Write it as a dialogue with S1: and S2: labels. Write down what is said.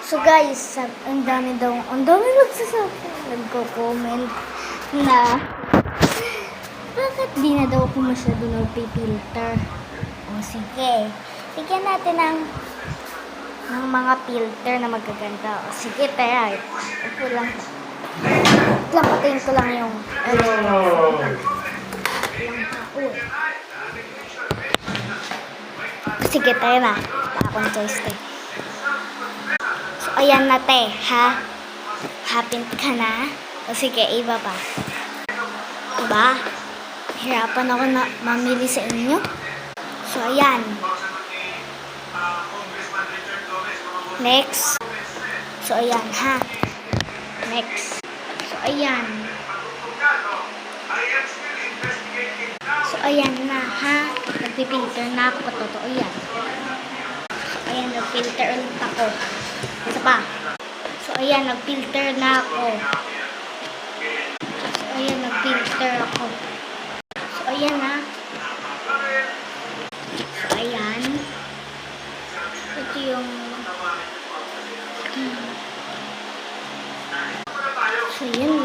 S1: So guys, ang dami nagko-comment na bakit di na daw ako masyado nagpipilter. O sige, bigyan natin ng mga filter na magaganda. O sige, tara. Ito lang. Lampatin ko lang yung sige, tayo na. Akong choice te. So, ayan na te, ha? Happy ka na? O sige, iba pa. Diba? Hirapan ako na mamili sa inyo. So, ayan. Next. So, ayan, ha? Next. So, ayan. So, ayan na, ha? Nagpipilter na ako. Totoo yan. So, ayan, nagfilter ulit ako. Isa pa. So, ayan, nagfilter na ako. So, ayan, nagfilter ako. So, ayan, ha? So, ayan. Ito yung so, yun